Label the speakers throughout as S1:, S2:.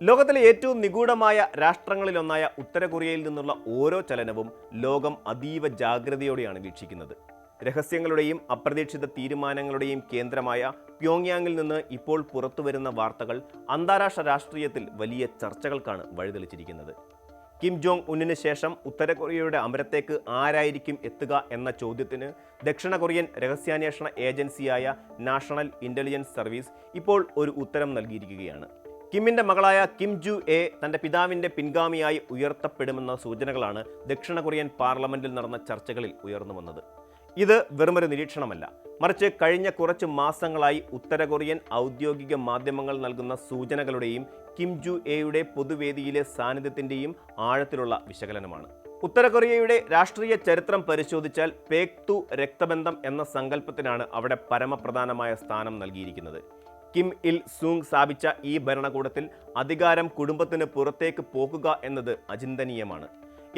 S1: ലോകത്തിലെ ഏറ്റവും നിഗൂഢമായ രാഷ്ട്രങ്ങളിലൊന്നായ ഉത്തര കൊറിയയിൽ നിന്നുള്ള ഓരോ ചലനവും ലോകം അതീവ ജാഗ്രതയോടെയാണ് വീക്ഷിക്കുന്നത്. രഹസ്യങ്ങളുടെയും അപ്രതീക്ഷിത തീരുമാനങ്ങളുടെയും കേന്ദ്രമായ പ്യോങ്യാങ്ങിൽ നിന്ന് ഇപ്പോൾ പുറത്തുവരുന്ന വാർത്തകൾ അന്താരാഷ്ട്ര രാഷ്ട്രീയത്തിൽ വലിയ ചർച്ചകൾക്കാണ് വഴിതെളിച്ചിരിക്കുന്നത്. കിം ജോങ് ഉന്നിന് ശേഷം ഉത്തര കൊറിയയുടെ അമരത്തേക്ക് ആരായിരിക്കും എത്തുക എന്ന ചോദ്യത്തിന് ദക്ഷിണ കൊറിയൻ രഹസ്യാന്വേഷണ ഏജൻസിയായ നാഷണൽ ഇൻ്റലിജൻസ് സർവീസ് ഇപ്പോൾ ഒരു ഉത്തരം നൽകിയിരിക്കുകയാണ്. കിമ്മിൻ്റെ മകളായ കിം ജു എ തൻ്റെ പിതാവിൻ്റെ പിൻഗാമിയായി ഉയർത്തപ്പെടുമെന്ന സൂചനകളാണ് ദക്ഷിണ കൊറിയൻ പാർലമെൻറ്റിൽ നടന്ന ചർച്ചകളിൽ ഉയർന്നു വന്നത്. ഇത് വെറുമൊരു നിരീക്ഷണമല്ല, മറിച്ച് കഴിഞ്ഞ കുറച്ച് മാസങ്ങളായി ഉത്തര കൊറിയൻ ഔദ്യോഗിക മാധ്യമങ്ങൾ നൽകുന്ന സൂചനകളുടെയും കിം ജു എയുടെ പൊതുവേദിയിലെ സാന്നിധ്യത്തിൻ്റെയും ആഴത്തിലുള്ള വിശകലനമാണ്. ഉത്തര കൊറിയയുടെ രാഷ്ട്രീയ ചരിത്രം പരിശോധിച്ചാൽ പേക്തു രക്തബന്ധം എന്ന സങ്കല്പത്തിനാണ് അവിടെ പരമപ്രധാനമായ സ്ഥാനം നൽകിയിരിക്കുന്നത്. കിം ഇൽ സൂങ് സ്ഥാപിച്ച ഈ ഭരണകൂടത്തിൽ അധികാരം കുടുംബത്തിന് പുറത്തേക്ക് പോകുക എന്നത് അചിന്തനീയമാണ്.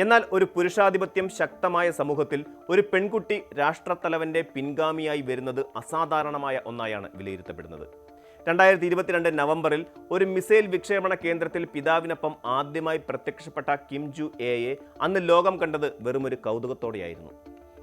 S1: എന്നാൽ ഒരു പുരുഷാധിപത്യം ശക്തമായ സമൂഹത്തിൽ ഒരു പെൺകുട്ടി രാഷ്ട്രത്തലവന്റെ പിൻഗാമിയായി വരുന്നത് അസാധാരണമായ ഒന്നായാണ് വിലയിരുത്തപ്പെടുന്നത്. 2022 നവംബറിൽ ഒരു മിസൈൽ വിക്ഷേപണ കേന്ദ്രത്തിൽ പിതാവിനൊപ്പം ആദ്യമായി പ്രത്യക്ഷപ്പെട്ട കിം ജു എയെ അന്ന് ലോകം കണ്ടത് വെറുമൊരു കൗതുകത്തോടെയായിരുന്നു.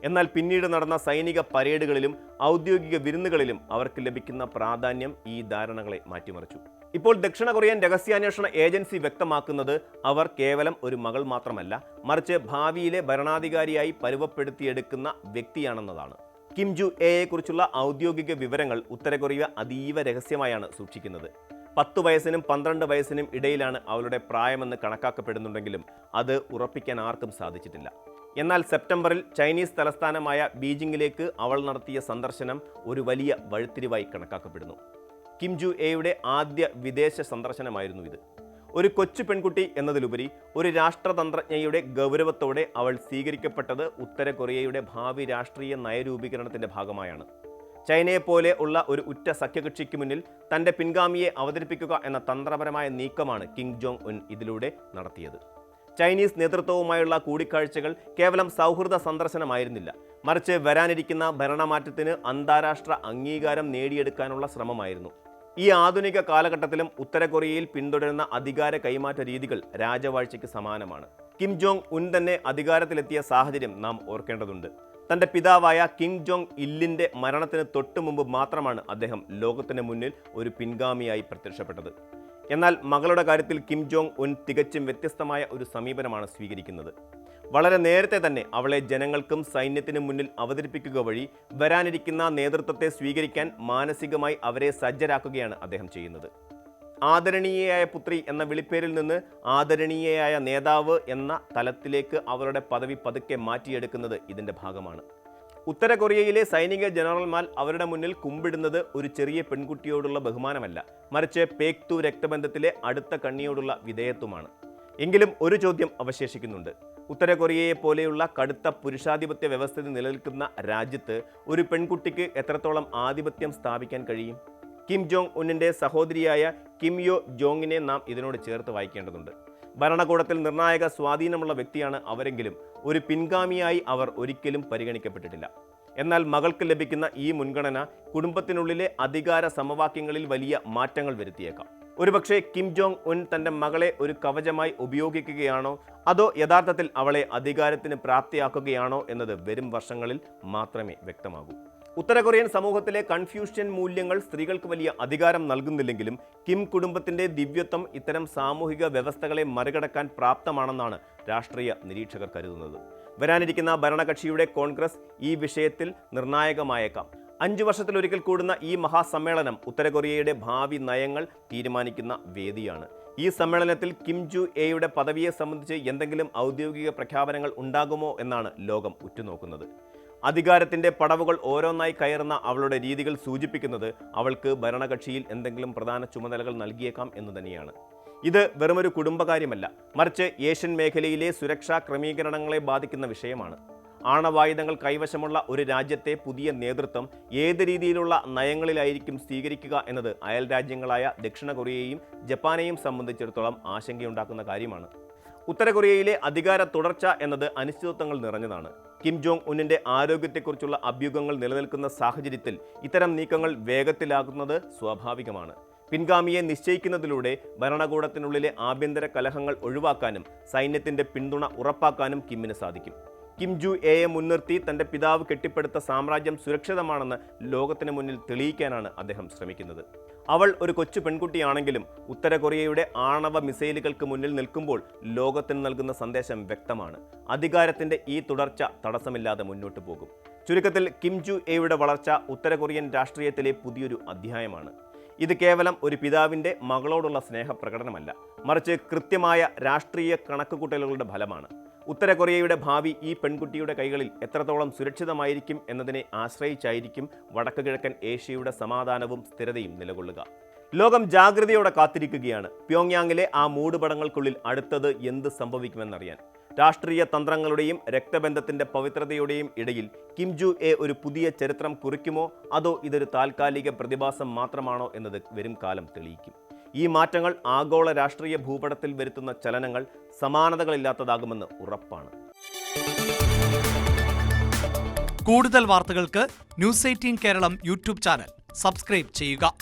S1: എന്നാൽ പിന്നീട് നടന്ന സൈനിക പരേഡുകളിലും ഔദ്യോഗിക വിരുന്നുകളിലും അവർക്ക് ലഭിക്കുന്ന പ്രാധാന്യം ഈ ധാരണകളെ മാറ്റിമറിച്ചു. ഇപ്പോൾ ദക്ഷിണ കൊറിയൻ രഹസ്യാന്വേഷണ ഏജൻസി വ്യക്തമാക്കുന്നത് അവർ കേവലം ഒരു മകൾ മാത്രമല്ല, മറിച്ച് ഭാവിയിലെ ഭരണാധികാരിയായി പരുവപ്പെടുത്തിയെടുക്കുന്ന വ്യക്തിയാണെന്നതാണ്. കിം ജു എയെക്കുറിച്ചുള്ള ഔദ്യോഗിക വിവരങ്ങൾ ഉത്തര കൊറിയ അതീവ രഹസ്യമായാണ് സൂക്ഷിക്കുന്നത്. 10 വയസ്സിനും 12 വയസ്സിനും ഇടയിലാണ് അവളുടെ പ്രായമെന്ന് കണക്കാക്കപ്പെടുന്നുണ്ടെങ്കിലും അത് ഉറപ്പിക്കാൻ ആർക്കും സാധിച്ചിട്ടില്ല. എന്നാൽ സെപ്റ്റംബറിൽ ചൈനീസ് തലസ്ഥാനമായ ബീജിംഗിലേക്ക് അവൾ നടത്തിയ സന്ദർശനം ഒരു വലിയ വഴിത്തിരിവായി കണക്കാക്കപ്പെടുന്നു. കിം ജു എയുടെ ആദ്യ വിദേശ സന്ദർശനമായിരുന്നു ഇത്. ഒരു കൊച്ചു പെൺകുട്ടി എന്നതിലുപരി ഒരു രാഷ്ട്രതന്ത്രജ്ഞയുടെ ഗൗരവത്തോടെ അവൾ സ്വീകരിക്കപ്പെട്ടത് ഉത്തര കൊറിയയുടെ ഭാവി രാഷ്ട്രീയ നയരൂപീകരണത്തിൻ്റെ ഭാഗമായാണ്. ചൈനയെപ്പോലെ ഉള്ള ഒരു ഉറ്റ സഖ്യകക്ഷിക്ക് മുന്നിൽ തൻ്റെ പിൻഗാമിയെ അവതരിപ്പിക്കുക എന്ന തന്ത്രപരമായ നീക്കമാണ് കിം ജോങ് ഉൻ ഇതിലൂടെ നടത്തിയത്. ചൈനീസ് നേതൃത്വവുമായുള്ള കൂടിക്കാഴ്ചകൾ കേവലം സൗഹൃദ സന്ദർശനമായിരുന്നില്ല, മറിച്ച് വരാനിരിക്കുന്ന ഭരണമാറ്റത്തിന് അന്താരാഷ്ട്ര അംഗീകാരം നേടിയെടുക്കാനുള്ള ശ്രമമായിരുന്നു. ഈ ആധുനിക കാലഘട്ടത്തിലും ഉത്തര കൊറിയയിൽ പിന്തുടരുന്ന അധികാര കൈമാറ്റ രീതികൾ രാജവാഴ്ചയ്ക്ക് സമാനമാണ്. കിം ജോങ് ഉൻ തന്നെ അധികാരത്തിലെത്തിയ സാഹചര്യം നാം ഓർക്കേണ്ടതുണ്ട്. തൻ്റെ പിതാവായ കിം ജോങ് ഇല്ലിൻ്റെ മരണത്തിന് തൊട്ടു മുമ്പ് മാത്രമാണ് അദ്ദേഹം ലോകത്തിന് മുന്നിൽ ഒരു പിൻഗാമിയായി പ്രത്യക്ഷപ്പെട്ടത്. എന്നാൽ മകളുടെ കാര്യത്തിൽ കിം ജോങ് ഉൻ തികച്ചും വ്യത്യസ്തമായ ഒരു സമീപനമാണ് സ്വീകരിക്കുന്നത്. വളരെ നേരത്തെ തന്നെ അവളെ ജനങ്ങൾക്കും സൈന്യത്തിനും മുന്നിൽ അവതരിപ്പിക്കുക വഴി വരാനിരിക്കുന്ന നേതൃത്വത്തെ സ്വീകരിക്കാൻ മാനസികമായി അവരെ സജ്ജരാക്കുകയാണ് അദ്ദേഹം ചെയ്യുന്നത്. ആദരണീയയായ പുത്രി എന്ന വിളിപ്പേരിൽ നിന്ന് ആദരണീയയായ നേതാവ് എന്ന തലത്തിലേക്ക് അവരുടെ പദവി പതുക്കെ മാറ്റിയെടുക്കുന്നത് ഇതിൻ്റെ ഭാഗമാണ്. ഉത്തര കൊറിയയിലെ സൈനിക ജനറൽമാർ അവരുടെ മുന്നിൽ കുമ്പിടുന്നത് ഒരു ചെറിയ പെൺകുട്ടിയോടുള്ള ബഹുമാനമല്ല, മറിച്ച് പേക്തു രക്തബന്ധത്തിലെ അടുത്ത കണ്ണിയോടുള്ള വിധേയത്വമാണ്. എങ്കിലും ഒരു ചോദ്യം അവശേഷിക്കുന്നുണ്ട്. ഉത്തര കൊറിയയെ പോലെയുള്ള കടുത്ത പുരുഷാധിപത്യ വ്യവസ്ഥിതി നിലനിൽക്കുന്ന രാജ്യത്ത് ഒരു പെൺകുട്ടിക്ക് എത്രത്തോളം ആധിപത്യം സ്ഥാപിക്കാൻ കഴിയും? കിം ജോങ് ഉന്നിൻ്റെ സഹോദരിയായ കിം യോ ജോങ്ങിനെ നാം ഇതിനോട് ചേർത്ത് വായിക്കേണ്ടതുണ്ട്. ഭരണകൂടത്തിൽ നിർണായക സ്വാധീനമുള്ള വ്യക്തിയാണ് അവരെങ്കിലും ഒരു പിൻഗാമിയായി അവർ ഒരിക്കലും പരിഗണിക്കപ്പെട്ടിട്ടില്ല. എന്നാൽ മകൾക്ക് ലഭിക്കുന്ന ഈ മുൻഗണന കുടുംബത്തിനുള്ളിലെ അധികാര സമവാക്യങ്ങളിൽ വലിയ മാറ്റങ്ങൾ വരുത്തിയേക്കാം. ഒരുപക്ഷെ കിം ജോങ് ഉൻ തൻ്റെ മകളെ ഒരു കവചമായി ഉപയോഗിക്കുകയാണോ, അതോ യഥാർത്ഥത്തിൽ അവളെ അധികാരത്തിന് പ്രാപ്തിയാക്കുകയാണോ എന്നത് വരും വർഷങ്ങളിൽ മാത്രമേ വ്യക്തമാകൂ. ഉത്തര കൊറിയൻ സമൂഹത്തിലെ കൺഫ്യൂഷ്യൻ മൂല്യങ്ങൾ സ്ത്രീകൾക്ക് വലിയ അധികാരം നൽകുന്നില്ലെങ്കിലും കിം കുടുംബത്തിൻ്റെ ദിവ്യത്വം ഇത്തരം സാമൂഹിക വ്യവസ്ഥകളെ മറികടക്കാൻ പ്രാപ്തമാണെന്നാണ് രാഷ്ട്രീയ നിരീക്ഷകർ കരുതുന്നത്. വരാനിരിക്കുന്ന ഭരണകക്ഷിയുടെ കോൺഗ്രസ് ഈ വിഷയത്തിൽ നിർണായകമായേക്കാം. 5 വർഷത്തിലൊരിക്കൽ കൂടുന്ന ഈ മഹാസമ്മേളനം ഉത്തര കൊറിയയുടെ ഭാവി നയങ്ങൾ തീരുമാനിക്കുന്ന വേദിയാണ്. ഈ സമ്മേളനത്തിൽ കിം ജു എയുടെ പദവിയെ സംബന്ധിച്ച് എന്തെങ്കിലും ഔദ്യോഗിക പ്രഖ്യാപനങ്ങൾ ഉണ്ടാകുമോ എന്നാണ് ലോകം ഉറ്റുനോക്കുന്നത്. അധികാരത്തിൻ്റെ പടവുകൾ ഓരോന്നായി കയറുന്ന അവളുടെ രീതികൾ സൂചിപ്പിക്കുന്നത് അവൾക്ക് ഭരണകക്ഷിയിൽ എന്തെങ്കിലും പ്രധാന ചുമതലകൾ നൽകിയേക്കാം എന്ന് തന്നെയാണ്. ഇത് വെറുമൊരു കുടുംബകാര്യമല്ല, മറിച്ച് ഏഷ്യൻ മേഖലയിലെ സുരക്ഷാ ക്രമീകരണങ്ങളെ ബാധിക്കുന്ന വിഷയമാണ്. ആണവായുധങ്ങൾ കൈവശമുള്ള ഒരു രാജ്യത്തെ പുതിയ നേതൃത്വം ഏത് രീതിയിലുള്ള നയങ്ങളിലായിരിക്കും സ്വീകരിക്കുക എന്നത് അയൽ രാജ്യങ്ങളായ ദക്ഷിണ കൊറിയയെയും ജപ്പാനെയും സംബന്ധിച്ചിടത്തോളം ആശങ്കയുണ്ടാക്കുന്ന കാര്യമാണ്. ഉത്തര കൊറിയയിലെ അധികാര തുടർച്ച എന്നത് അനിശ്ചിതത്വങ്ങൾ നിറഞ്ഞതാണ്. കിം ജോങ് ഉന്നിൻ്റെ ആരോഗ്യത്തെക്കുറിച്ചുള്ള അഭ്യൂഹങ്ങൾ നിലനിൽക്കുന്ന സാഹചര്യത്തിൽ ഇത്തരം നീക്കങ്ങൾ വേഗത്തിലാകുന്നത് സ്വാഭാവികമാണ്. പിൻഗാമിയെ നിശ്ചയിക്കുന്നതിലൂടെ ഭരണകൂടത്തിനുള്ളിലെ ആഭ്യന്തര കലഹങ്ങൾ ഒഴിവാക്കാനും സൈന്യത്തിന്റെ പിന്തുണ ഉറപ്പാക്കാനും കിമ്മിന് സാധിക്കും. കിം ജു എയെ മുൻനിർത്തി തന്റെ പിതാവ് കെട്ടിപ്പടുത്ത സാമ്രാജ്യം സുരക്ഷിതമാണെന്ന് ലോകത്തിന് മുന്നിൽ തെളിയിക്കാനാണ് അദ്ദേഹം ശ്രമിക്കുന്നത്. അവൾ ഒരു കൊച്ചു പെൺകുട്ടിയാണെങ്കിലും ഉത്തര കൊറിയയുടെ ആണവ മിസൈലുകൾക്ക് മുന്നിൽ നിൽക്കുമ്പോൾ ലോകത്തിന് നൽകുന്ന സന്ദേശം വ്യക്തമാണ്. അധികാരത്തിന്റെ ഈ തുടർച്ച തടസ്സമില്ലാതെ മുന്നോട്ട് പോകും. ചുരുക്കത്തിൽ കിം ജു എയുടെ വളർച്ച ഉത്തര കൊറിയൻ രാഷ്ട്രീയത്തിലെ പുതിയൊരു അധ്യായമാണ്. ഇത് കേവലം ഒരു പിതാവിൻ്റെ മകളോടുള്ള സ്നേഹപ്രകടനമല്ല, മറിച്ച് കൃത്യമായ രാഷ്ട്രീയ കണക്കുകൂട്ടലുകളുടെ ഫലമാണ്. ഉത്തര കൊറിയയുടെ ഭാവി ഈ പെൺകുട്ടിയുടെ കൈകളിൽ എത്രത്തോളം സുരക്ഷിതമായിരിക്കും എന്നതിനെ ആശ്രയിച്ചായിരിക്കും വടക്ക് കിഴക്കൻ ഏഷ്യയുടെ സമാധാനവും സ്ഥിരതയും നിലകൊള്ളുക. ലോകം ജാഗ്രതയോടെ കാത്തിരിക്കുകയാണ് പ്യോങ്യാങ്ങിലെ ആ മൂടുപടങ്ങൾക്കുള്ളിൽ അടുത്തത് എന്ത് സംഭവിക്കുമെന്നറിയാൻ. രാഷ്ട്രീയ തന്ത്രങ്ങളുടെയും രക്തബന്ധത്തിന്റെ പവിത്രതയുടെയും ഇടയിൽ കിം ജു എ ഒരു പുതിയ ചരിത്രം കുറിക്കുമോ, അതോ ഇതൊരു താൽക്കാലിക പ്രതിഭാസം മാത്രമാണോ എന്നത് വരും കാലം തെളിയിക്കും. ഈ മാറ്റങ്ങൾ ആഗോള രാഷ്ട്രീയ ഭൂപടത്തിൽ വരുത്തുന്ന ചലനങ്ങൾ സമാനതകളില്ലാത്തതാകുമെന്ന് ഉറപ്പാണ്.
S2: കൂടുതൽ വാർത്തകൾക്ക് news 18 Keralam YouTube channel subscribe ചെയ്യുക.